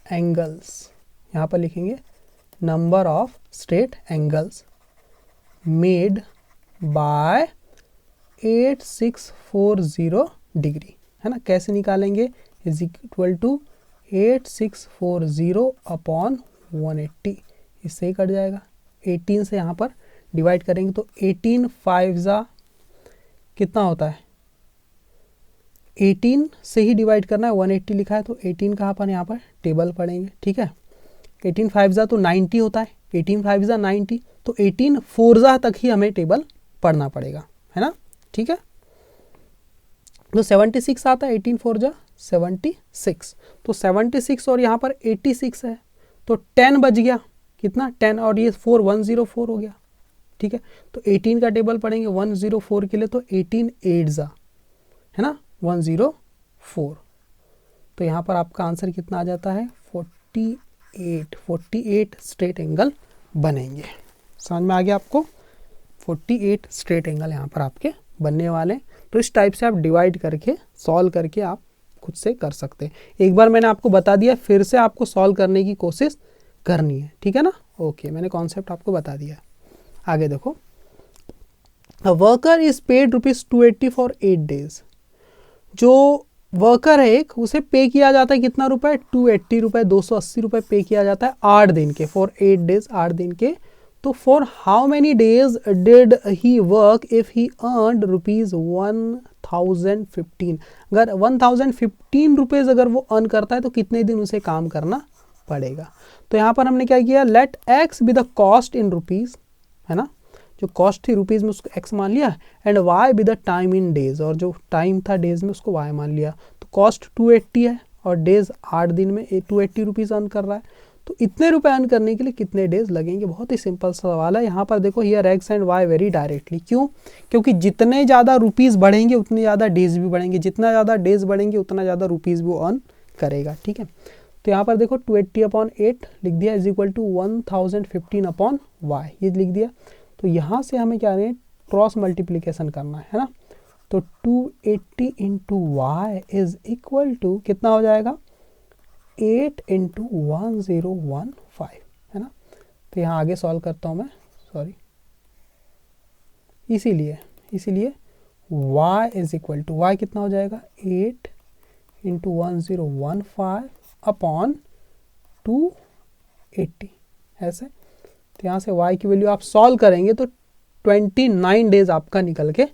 एंगल्स, यहाँ पर लिखेंगे number of straight angles made by 8640 degree, है ना। कैसे निकालेंगे, इज इक्वल टू 8640 अपॉन 180, इससे ही कट जाएगा, 18 से यहाँ पर डिवाइड करेंगे तो 18 5 जा कितना होता है, 18 से ही डिवाइड करना है, 180 लिखा है तो 18 का अपन यहाँ पर टेबल पढ़ेंगे, ठीक है। 18 5 जा तो 90 होता है, 18 5 जा 90, तो 18 4 जा तक ही हमें टेबल पढ़ना पड़ेगा, है ना, ठीक है। तो 76 आता है, 18 4 जा 76, तो 76 और यहाँ पर 86 है, तो 10 बच गया, कितना 10 और ये 4 104 हो गया, ठीक है। तो 18 का टेबल पढ़ेंगे 104 के लिए, तो 18 8 जा, है ना, 104, तो यहाँ पर आपका आंसर कितना आ जाता है 48 स्ट्रेट एंगल बनेंगे। समझ में आ गया आपको, 48 स्ट्रेट एंगल यहाँ पर आपके बनने वाले। तो इस टाइप से आप डिवाइड करके सॉल्व करके आप खुद से कर सकते हैं। एक बार मैंने आपको बता दिया, फिर से आपको सॉल्व करने की कोशिश करनी है, ठीक है ना। ओके, मैंने कॉन्सेप्ट आपको बता दिया। आगे देखो, a worker is paid ₹280 for 8 days। जो वर्कर है एक, उसे पे किया जाता है कितना रुपए, ₹280, ₹280 पे किया जाता है 8 दिन के, फॉर 8 days, 8 दिन के। तो for how many days did he work if he earned ₹1015। अगर 1015 रुपीज़ अगर वो अर्न करता है तो कितने दिन उसे काम करना पड़ेगा। तो यहाँ पर हमने क्या किया, let x be the cost in rupees, है ना, जो कॉस्ट थी रुपीज़ में उसको एक्स मान लिया, and y be the time in days, और जो टाइम था डेज में उसको वाई मान लिया। तो कॉस्ट 280 है और डेज 8 दिन में 280 रुपीज़ अर्न कर रहा है। तो इतने रुपए अर्न करने के लिए कितने डेज लगेंगे, बहुत ही सिंपल सवाल है। यहाँ पर देखो, here x and y vary directly, क्यों, क्योंकि जितने ज़्यादा रुपीज़ बढ़ेंगे उतने ज़्यादा डेज भी बढ़ेंगे, जितना ज़्यादा डेज बढ़ेंगे उतना ज़्यादा रुपीज़ भी वो अर्न करेगा, ठीक है। तो यहाँ पर देखो 280/8 लिख दिया इज इक्वल टू 1015/y, ये लिख दिया। तो यहाँ से हमें क्या है, क्रॉस मल्टीप्लिकेशन करना है ना। तो 280 into y is equal to कितना हो जाएगा, 8 इंटू 1015, है ना। तो यहाँ आगे सॉल्व करता हूँ मैं, सॉरी, इसीलिए y is equal to, y कितना हो जाएगा, 8 इंटू 1015 अपॉन 280, ऐसे। तो यहाँ से y की वैल्यू आप सॉल्व करेंगे तो 29 डेज आपका निकल के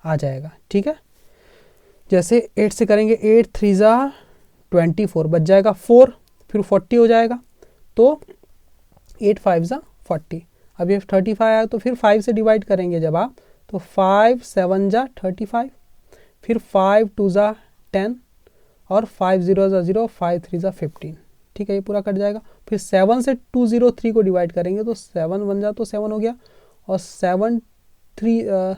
आ जाएगा, ठीक है। जैसे 8 से करेंगे, 8 3 ज़ा 24, बच जाएगा 4, फिर 40 हो जाएगा, तो 8 5 ज़ा 40। अब ये 35 आया तो फिर 5 से डिवाइड करेंगे जब आप, तो 5 7 ज़ा 35, फिर 5 2 ज़ा 10, और 5 0 ज़ा 0, 5 3 ज़ा 15, ठीक है, ये पूरा कट जाएगा। फिर 7 से 203 को डिवाइड करेंगे तो 7 1 ज़ा तो 7 हो गया, और 7 3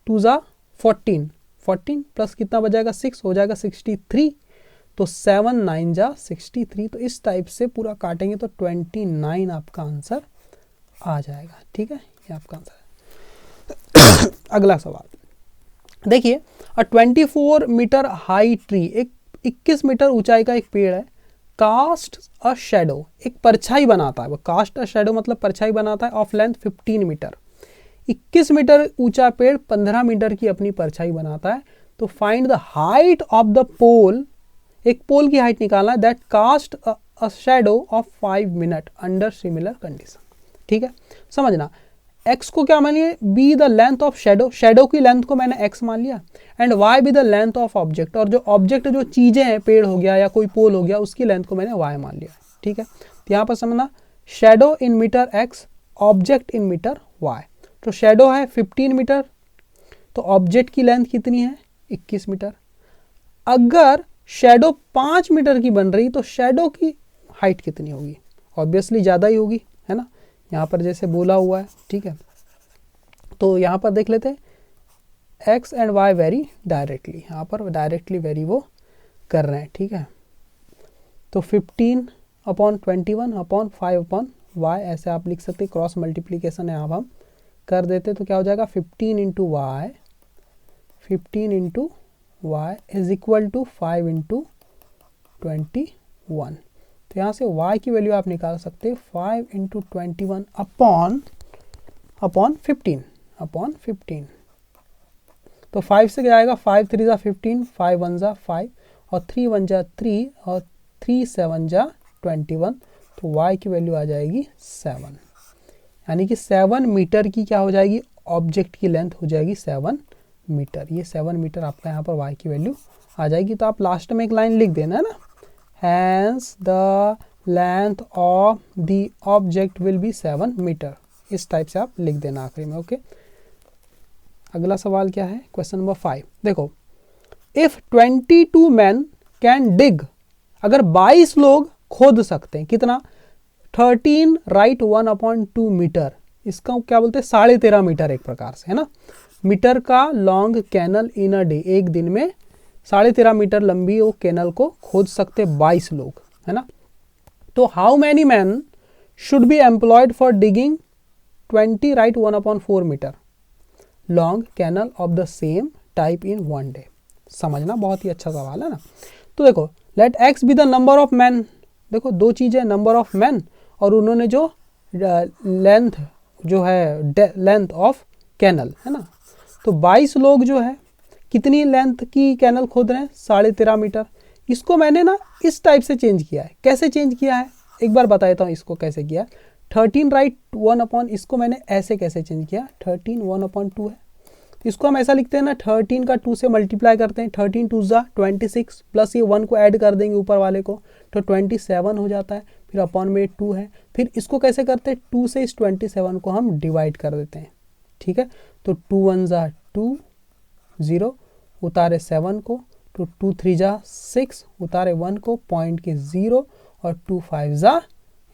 2 ज़ा 14, 14 प्लस कितना बच जाएगा, 6 हो जाएगा 63, तो 7 9 ज़ा 63। तो इस टाइप से पूरा काटेंगे तो 29 आपका आंसर आ जाएगा, ठीक है, ये आपका आंसर है। अगला सवाल देखिए, अ 24 मीटर हाई ट्री, एक 21 मीटर ऊंचाई का एक पेड़ है, कास्ट अ शेडो, एक परछाई बनाता है, वो कास्ट अ शेडो मतलब परछाई बनाता है, ऑफ लेंथ 15 मीटर। 21 मीटर ऊंचा पेड़ 15 मीटर की अपनी परछाई बनाता है। तो find the height of the pole, एक पोल की हाइट निकालना है, that cast a shadow of 5 minute under similar condition, ठीक है। समझना, x को क्या मान लिया, be the length of shadow, shadow की लेंथ को मैंने x मान लिया, and y be the length of object, और जो ऑब्जेक्ट जो चीजें हैं, पेड़ हो गया या कोई पोल हो गया, उसकी लेंथ को मैंने y मान लिया, ठीक है। तो यहाँ पर समझना, shadow in metre x, object in metre y। तो शेडो है 15 मीटर, तो ऑब्जेक्ट की लेंथ कितनी है, 21 मीटर। अगर शेडो 5 मीटर की बन रही तो शेडो की हाइट कितनी होगी, ऑब्वियसली ज़्यादा ही होगी, है ना, यहाँ पर जैसे बोला हुआ है, ठीक है। तो यहाँ पर देख लेते हैं, x and y vary directly, यहाँ पर डायरेक्टली वेरी वो कर रहे हैं, ठीक है। तो 15/21/5/y ऐसे आप लिख सकते हैं, क्रॉस मल्टीप्लीकेशन है, अब हम कर देते तो क्या हो जाएगा, 15 into y is equal to 5 into 21। तो यहाँ से y की वैल्यू आप निकाल सकते हैं 5 इंटू 21 अपॉन 15। तो 5 से क्या आएगा, 5 3 ज़ा 15, 5 1 ज़ा 5, और 3 1 ज़ा 3, और 3 7 ज़ा 21। तो y की वैल्यू आ जाएगी 7, यानी कि 7 मीटर की क्या हो जाएगी, ऑब्जेक्ट की लेंथ हो जाएगी 7 मीटर। ये 7 मीटर आपका यहाँ पर y की वैल्यू आ जाएगी। तो आप लास्ट में एक लाइन लिख देना, है ना, hence the length of the object will be 7 metre, इस टाइप से आप लिख देना आखिरी में, ओके। अगला सवाल क्या है, क्वेश्चन नंबर 5 देखो, इफ 22 men can dig, अगर 22 लोग खोद सकते हैं, कितना, 13 राइट 1/2 मीटर, इसका क्या बोलते हैं, 13.5 मीटर एक प्रकार से, है ना, मीटर का long canal in a day, एक दिन में 13.5 मीटर लंबी वो कैनल को खोद सकते 22 लोग, है ना। तो how many man should be employed for digging 20 right 1/4 metre long canal of the same type in 1 day. समझना, बहुत ही अच्छा सवाल है ना। तो देखो, let x be the number of man, देखो दो चीजें, नंबर ऑफ मैन और उन्होंने जो लेंथ जो है लेंथ ऑफ कैनल है ना, तो 22 लोग जो है कितनी लेंथ की कैनल खोद रहे हैं, 13.5 मीटर। इसको मैंने ना इस टाइप से चेंज किया है। कैसे चेंज किया है एक बार बता देता हूँ इसको कैसे किया। 13 राइट 1 अपॉन, इसको मैंने ऐसे कैसे चेंज किया, 13 1 अपॉन 2 है, इसको हम ऐसा लिखते हैं ना, 13 का 2 से मल्टीप्लाई करते हैं, 13 2 जा 26 प्लस ये 1 को ऐड कर देंगे ऊपर वाले को तो 27 हो जाता है, फिर अपॉन में 2 है। फिर इसको कैसे करते हैं, 2 से इस 27 को हम डिवाइड कर देते हैं, ठीक है। तो 2 1 जा 2 0 उतारे 7 को, तो 2 3 जा 6 उतारे 1 को, पॉइंट के 0 और 2 5 जा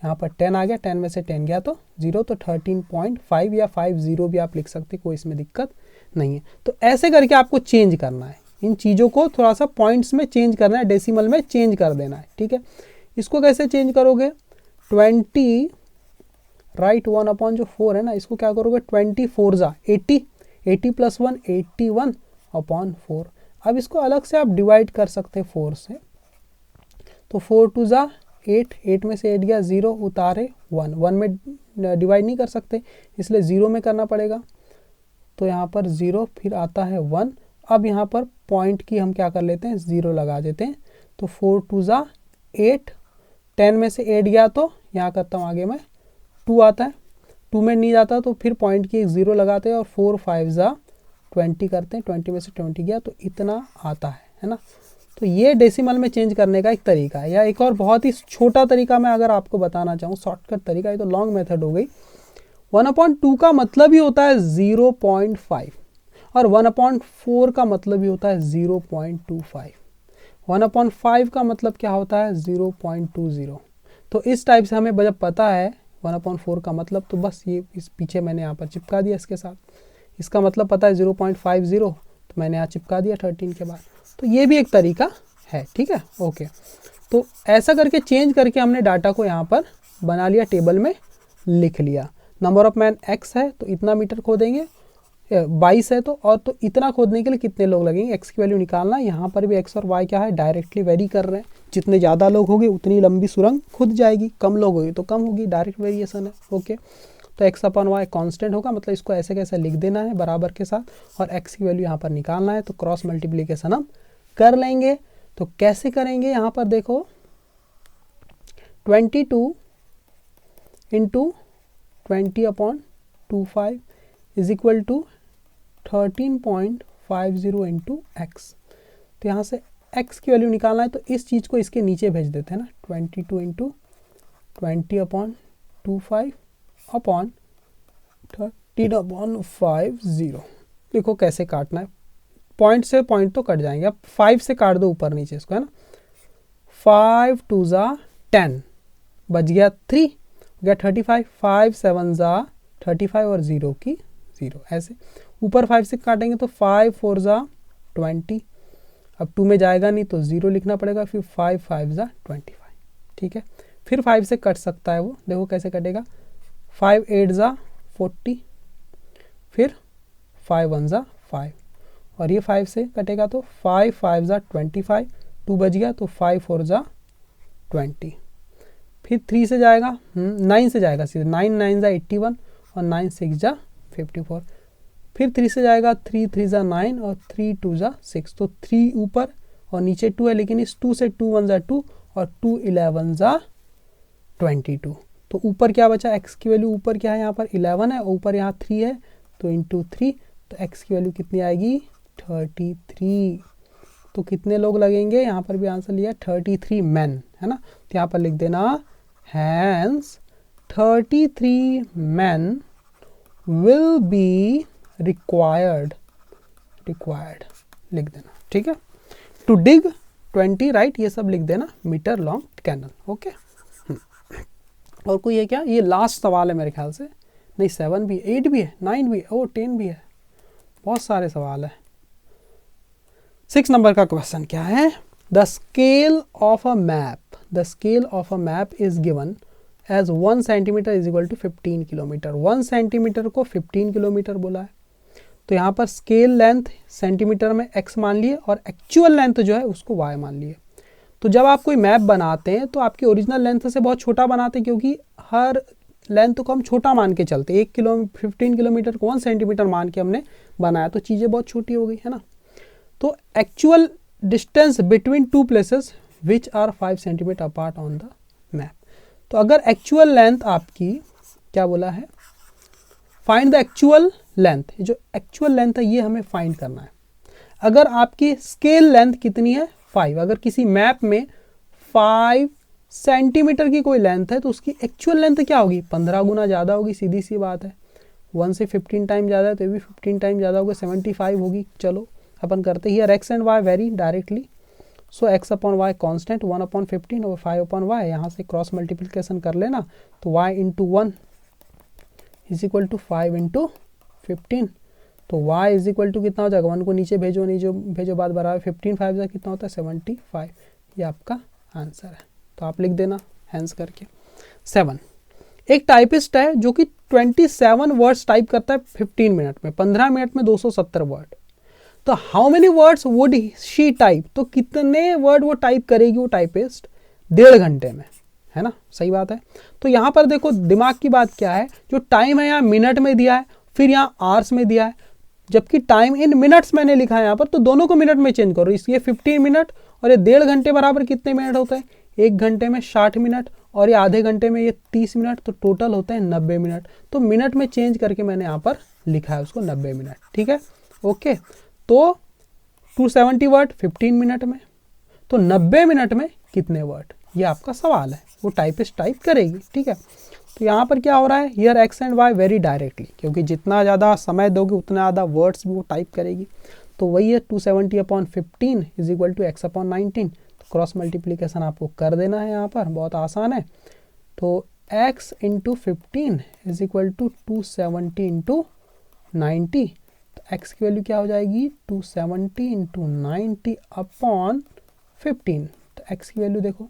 यहाँ पर 10 आ गया, 10 में से 10 गया तो 0, तो 13.5 या 50 भी आप लिख सकते, कोई इसमें दिक्कत नहीं है। तो ऐसे करके आपको चेंज करना है, इन चीज़ों को थोड़ा सा पॉइंट्स में चेंज करना है, डेसिमल में चेंज कर देना है, ठीक है। इसको कैसे चेंज करोगे, 20 राइट 1 अपॉन जो 4 है ना, इसको क्या करोगे, 24 जा 80, 80 प्लस 1 81 अपॉन 4। अब इसको अलग से आप डिवाइड कर सकते हैं 4 से, तो 4 2 जा 8, 8 में से 8 गया 0 उतारे 1, 1 में डिवाइड नहीं कर सकते इसलिए 0 में करना पड़ेगा, तो यहाँ पर 0 फिर आता है 1। अब यहाँ पर पॉइंट की हम क्या कर लेते हैं, 0 लगा देते हैं, तो 4 2 जा 8, 10 में से 8 गया तो यहाँ करता हूँ आगे में 2 आता है, 2 में नहीं जाता तो फिर पॉइंट की एक 0 लगाते हैं और 4 5 जा 20 करते हैं, 20 में से 20 गया तो इतना आता है ना। तो ये डेसिमल में चेंज करने का एक तरीका है। या एक और बहुत ही छोटा तरीका मैं अगर आपको बताना चाहूँ, शॉर्टकट तरीका, ये तो लॉन्ग मेथड हो गई। 1/2 का मतलब ही होता है 0.5 और 1/4 का मतलब ही होता है 0.25। 1/5 का मतलब क्या होता है 0.20। तो इस टाइप से हमें जब पता है 1/4 का मतलब, तो बस ये इस पीछे मैंने यहाँ पर चिपका दिया इसके साथ, इसका मतलब पता है 0.50, तो मैंने यहाँ चिपका दिया 13 के बाद। तो ये भी एक तरीका है, ठीक है, ओके। तो ऐसा करके चेंज करके हमने डाटा को यहाँ पर बना लिया, टेबल में लिख लिया। नंबर ऑफ मैन x है तो इतना मीटर खोदेंगे, 22 है तो इतना खोदने के लिए कितने लोग लगेंगे, x की वैल्यू निकालना। यहाँ पर भी x और y क्या है, डायरेक्टली वेरी कर रहे हैं, जितने ज़्यादा लोग होंगे उतनी लंबी सुरंग खुद जाएगी, कम लोग होगी तो कम होगी, डायरेक्ट वेरिएशन है, ओके। तो x/y कांस्टेंट होगा, मतलब इसको ऐसे कैसे लिख देना है बराबर के साथ, और x की वैल्यू यहाँ पर निकालना है, तो क्रॉस मल्टीप्लिकेशन हम कर लेंगे। तो कैसे करेंगे, यहाँ पर देखो 22 into 20/25 is equal to 13.50 into x. तो यहाँ से x की वैल्यू निकालना है, तो इस चीज़ को इसके नीचे भेज देते हैं ना, 22 इंटू 20/25 अपॉन 13/50। देखो कैसे काटना है, पॉइंट से पॉइंट तो कट जाएंगे, अब 5 से काट दो ऊपर नीचे इसको, है ना। 5 2 जा 10, बच गया 3, गया 35, 5 7 जा 35 और 0 की 0, ऐसे ऊपर 5 से काटेंगे तो 5 4 जा 20, अब 2 में जाएगा नहीं तो 0 लिखना पड़ेगा, फिर 5 5 जा 25, ठीक है। फिर 5 से कट सकता है वो, देखो कैसे कटेगा, 5 8 जा 40, फिर 5 1 जा 5, और ये 5 से कटेगा तो 5 5 जा 25, 2 बच गया तो 5 4 जा 20, फिर 3 से जाएगा 9 से जाएगा सीधे, 9 9 जा 81 और 9 6 जा 54, फिर 3 से जाएगा 3 3 जा 9 और 3 2 जा 6, तो 3 ऊपर और नीचे 2 है, लेकिन इस 2 से 2 1 जा 2 और 2 11 जा 22। तो ऊपर क्या बचा, x की वैल्यू ऊपर क्या है, यहाँ पर 11 है, ऊपर यहाँ 3 है, तो इंटू 3, तो x की वैल्यू कितनी आएगी 33। तो कितने लोग लगेंगे, यहाँ पर भी आंसर लिया 33 मैन, है ना। तो यहाँ पर लिख देना hence 33 man will be required लिख देना, ठीक है। टू डिग 20 राइट, ये सब लिख देना, मीटर लॉन्ग कैनल, ओके। और कोई है क्या, ये लास्ट सवाल है मेरे ख्याल से, नहीं 7 भी, 8 भी है, 9 भी है, 10 भी है, बहुत सारे सवाल है। 6 नंबर का क्वेश्चन क्या है, the scale of a map is given as 1 centimetre is equal to 15 kilometre. 1 centimetre को 15 किलोमीटर बोला है, तो यहाँ पर स्केल लेंथ सेंटीमीटर में x मान लिए और एक्चुअल लेंथ जो है उसको y मान लिए। तो जब आप कोई मैप बनाते हैं तो आपकी ओरिजिनल लेंथ से बहुत छोटा बनाते हैं, क्योंकि हर लेंथ को हम छोटा मान के चलते, 15 किलोमीटर को 1 सेंटीमीटर मान के हमने बनाया, तो चीज़ें बहुत छोटी हो गई है ना। तो actual distance between two places which are 5 centimetre apart on the map. तो अगर एक्चुअल लेंथ आपकी क्या बोला है, फाइंड द एक्चुअल लेंथ, जो एक्चुअल लेंथ है ये हमें फाइंड करना है। अगर आपकी स्केल लेंथ कितनी है 5, अगर किसी मैप में 5 सेंटीमीटर की कोई लेंथ है तो उसकी एक्चुअल लेंथ क्या होगी, 15 गुना ज़्यादा होगी, सीधी सी बात है। 1 से 15 टाइम ज़्यादा है तो ये भी 15 टाइम ज़्यादा होगा, 75 होगी। चलो अपन करते हैं, here x and y vary directly, so x upon y constant 1/15 और 5/y, यहाँ से क्रॉस मल्टीप्लिकेशन कर लेना, तो y into 1 is equal to 5 into 15, तो y इज इक्वल टू कितना हो जाएगा, 1 को नीचे भेजो, भेजो बाद बराबर 15 5 से कितना होता है 75, ये आपका आंसर है। तो आप लिख देना हैंस करके। 7, एक टाइपिस्ट है जो कि 27 वर्ड्स टाइप करता है 15 मिनट में, 15 मिनट में 270 वर्ड। तो how many words would she type, तो कितने वर्ड वो टाइप करेगी वो टाइपिस्ट 1.5 घंटे में, है ना, सही बात है। तो यहाँ पर देखो दिमाग की बात क्या है, जो टाइम है यहाँ मिनट में दिया है, फिर यहाँ आवर्स में दिया है, जबकि टाइम इन मिनट्स मैंने लिखा है यहाँ पर, तो दोनों को मिनट में चेंज करो। इसलिए 15 मिनट और ये 1.5 घंटे बराबर कितने मिनट होते हैं, 1 घंटे में 60 मिनट और ये आधे घंटे में ये 30 मिनट, तो टोटल होते हैं 90 मिनट। तो मिनट में चेंज करके मैंने यहाँ पर लिखा है उसको 90 मिनट, ठीक है, ओके। तो 270 वर्ड 15 मिनट में, तो 90 मिनट में कितने वर्ड, ये आपका सवाल है, वो टाइपिस्ट टाइप करेगी, ठीक है। तो यहाँ पर क्या हो रहा है, here x and y vary directly, क्योंकि जितना ज़्यादा समय दोगे उतना ज़्यादा वर्ड्स भी वो टाइप करेगी। तो वही है 270/15 इज इक्वल टू x/19, तो क्रॉस मल्टीप्लीकेशन आपको कर देना है, यहाँ पर बहुत आसान है। तो x into 15 is equal to 270 into 90, तो x की वैल्यू क्या हो जाएगी 270 इंटू 90/15, तो x की वैल्यू देखो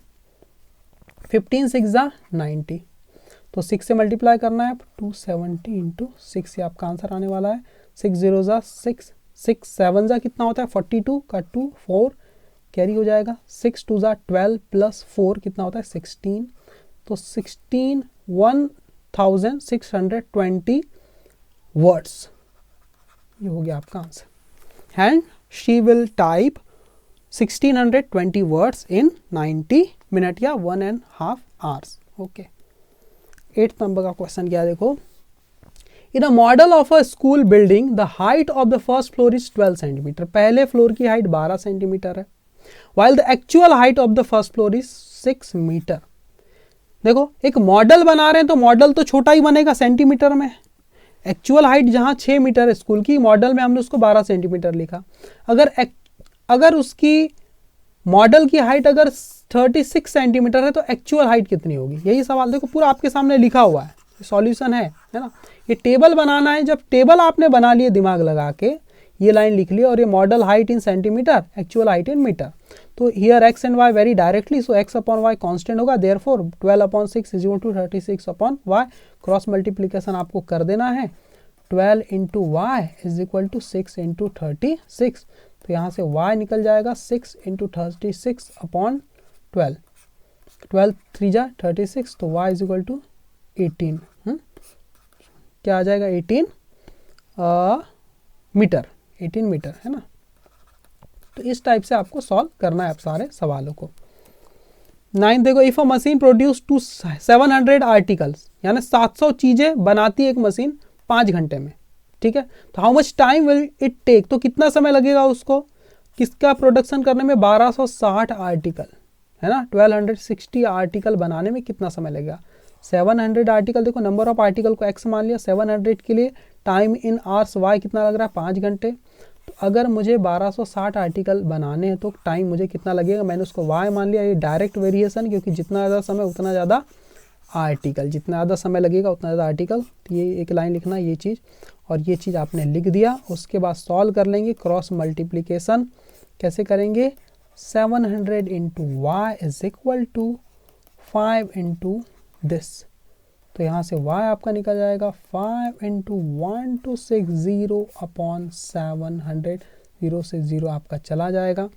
15 6 ज़ा 90, तो 6 से मल्टीप्लाई करना है, 270 इंटू 6 ये आपका आंसर आने वाला है। 6 0 ज़ा 6, 6 7 ज़ा कितना होता है 42 का 2 4 कैरी हो जाएगा, 6 2 ज़ा 12 प्लस 4 कितना होता है 16, तो 16,620 वर्ड्स, ये हो गया आपका answer. And she will type 1620 words in 90 minute या 1.5 आवर्स, ओके। 8th नंबर का क्वेश्चन क्या देखो, in a model of a school building the height of the first floor is 12 centimetre, पहले फ्लोर की हाइट 12 सेंटीमीटर है, while the actual height of the first floor is 6 metre. देखो एक मॉडल बना रहे हैं तो मॉडल तो छोटा ही बनेगा सेंटीमीटर में, एक्चुअल हाइट जहां 6 मीटर है स्कूल की, मॉडल में हमने उसको 12 सेंटीमीटर लिखा। अगर उसकी मॉडल की हाइट अगर 36 सेंटीमीटर है तो एक्चुअल हाइट कितनी होगी, यही सवाल देखो पूरा आपके सामने लिखा हुआ है, सॉल्यूशन है ना। ये टेबल बनाना है, जब टेबल आपने बना लिए दिमाग लगा के, ये लाइन लिख ली और ये model height in centimetre, actual height in metre, तो here x and y vary directly, so x upon y constant होगा, therefore 12/6 is equal to 36/y, cross multiplication आपको कर देना है, 12 into y is equal to 6 into 36, तो यहाँ से y निकल जाएगा 6 इंटू 36/12, 12 3 जा 36, तो y इज इक्वल टू 18, क्या आ जाएगा 18 मीटर, 18 मीटर है ना। तो इस टाइप से आपको सॉल्व करना है आप सारे सवालों को। 9 देखो, if a machine produce 700 articles, यानी 700 चीजें बनाती है एक मशीन 5 घंटे में, ठीक है, तो how much time will it take, तो कितना समय लगेगा उसको किसका प्रोडक्शन करने में, 1260 आर्टिकल है ना, 1260 आर्टिकल बनाने में कितना समय लगेगा, 700 आर्टिकल, देखो नंबर ऑफ आर्टिकल को x मान लिया, 700 के लिए टाइम इन आवर्स y कितना लग रहा है 5 घंटे, तो अगर मुझे 1260 आर्टिकल बनाने हैं तो टाइम मुझे कितना लगेगा, मैंने उसको y मान लिया, ये डायरेक्ट वेरिएशन, क्योंकि जितना ज़्यादा समय उतना ज़्यादा आर्टिकल, जितना ज़्यादा समय लगेगा उतना ज़्यादा आर्टिकल, तो ये एक लाइन लिखना ये चीज़, और ये चीज़ आपने लिख दिया। उसके बाद सॉल्व कर लेंगे, क्रॉस मल्टीप्लिकेशन कैसे करेंगे, 700 into y is equal to 5 into this, तो यहाँ से y आपका निकल जाएगा 5 इंटू 1260/700, 0 से 0 आपका चला जाएगा,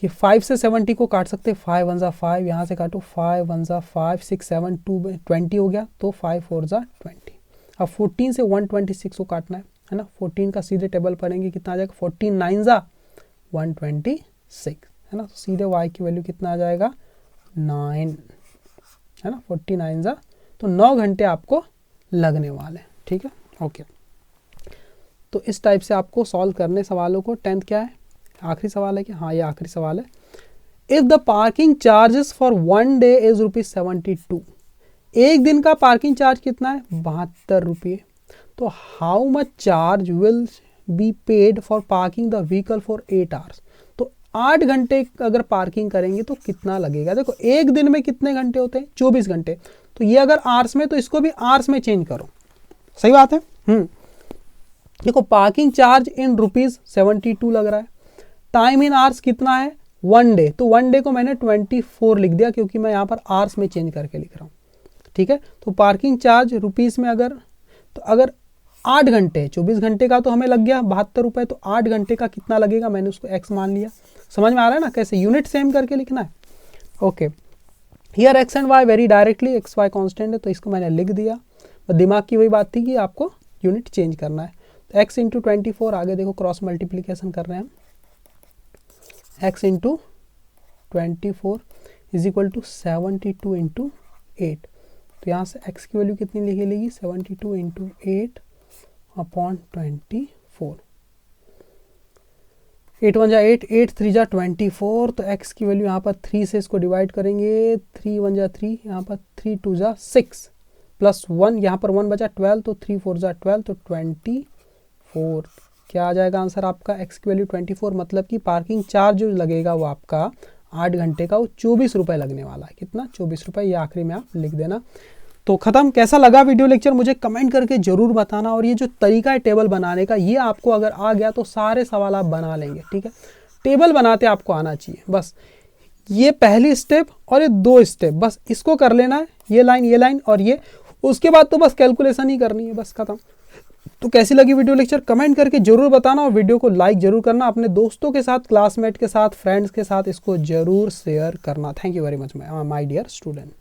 ये 5 से 70 को काट सकते हैं, 5 1 ज़ा 5, यहाँ से काटो 5 1 ज़ा 5, 6 7 2 20 हो गया, तो 5 4 ज़ा 20। अब 14 से 126 को काटना है ना, 14 का सीधे टेबल पढ़ेंगे कितना आ जाएगा, 14 9 ज़ा 126 है ना, तो सीधे y की वैल्यू कितना आ जाएगा 9 है ना, 49 ज़ा, तो 9 घंटे आपको लगने वाले, ठीक है, ओके। तो इस टाइप से आपको सॉल्व करने सवालों को। 10th क्या है, आखिरी सवाल है कि हाँ ये आखिरी सवाल है। If the parking charges for 1 day is ₹72, एक दिन का पार्किंग चार्ज कितना है 72 रुपये, तो how much charge will be paid for parking the vehicle for 8 hours, तो 8 घंटे अगर पार्किंग करेंगे तो कितना लगेगा। देखो एक दिन में कितने घंटे होते हैं 24 घंटे, तो ये अगर आवर्स में तो इसको भी आवर्स में चेंज करो, सही बात है। देखो पार्किंग चार्ज इन ₹72 लग रहा है, टाइम इन आवर्स कितना है 1 डे, तो 1 डे को मैंने 24 लिख दिया क्योंकि मैं यहाँ पर आवर्स में चेंज करके लिख रहा हूँ, ठीक है। तो पार्किंग चार्ज रुपीज़ में अगर 8 घंटे, 24 घंटे का तो हमें लग गया 72 रुपये, तो 8 घंटे का कितना लगेगा, मैंने उसको x मान लिया। समझ में आ रहा है ना कैसे यूनिट सेम करके लिखना है, okay. Here x and y very directly, x y constant है तो इसको मैंने लिख दिया, दिमाग की वही बात थी कि आपको यूनिट चेंज करना है। तो x इंटू 24, आगे देखो क्रॉस मल्टीप्लीकेशन कर रहे हैं हम, x into 24 is equal to 72 into 8, तो यहाँ से x की वैल्यू कितनी लिखेगी 72 इंटू 8 अपॉन 24, 8 1 जा 8, 8 3 जा 24, तो x की वैल्यू यहाँ पर 3 से इसको डिवाइड करेंगे, 3 1 जा 3, यहाँ पर 3 2 जा 6 प्लस 1, यहाँ पर 1 बचा 12, तो 3 4 जा 12, तो 24। क्या आ जाएगा आंसर आपका, x की वैल्यू 24, मतलब कि पार्किंग चार्ज जो लगेगा वो आपका 8 घंटे का वो 24 रुपये लगने वाला है। कितना 24 रुपये, ये आखिरी में आप लिख देना। तो ख़त्म। कैसा लगा वीडियो लेक्चर मुझे कमेंट करके ज़रूर बताना, और ये जो तरीका है टेबल बनाने का, ये आपको अगर आ गया तो सारे सवाल आप बना लेंगे, ठीक है। टेबल बनाते आपको आना चाहिए, बस ये पहली स्टेप और ये 2 स्टेप, बस इसको कर लेना है, ये लाइन और ये, उसके बाद तो बस कैलकुलेशन ही करनी है, बस ख़त्म। तो कैसी लगी वीडियो लेक्चर कमेंट करके जरूर बताना, और वीडियो को लाइक जरूर करना, अपने दोस्तों के साथ, क्लासमेट के साथ, फ्रेंड्स के साथ इसको जरूर शेयर करना। Thank you very much my dear student.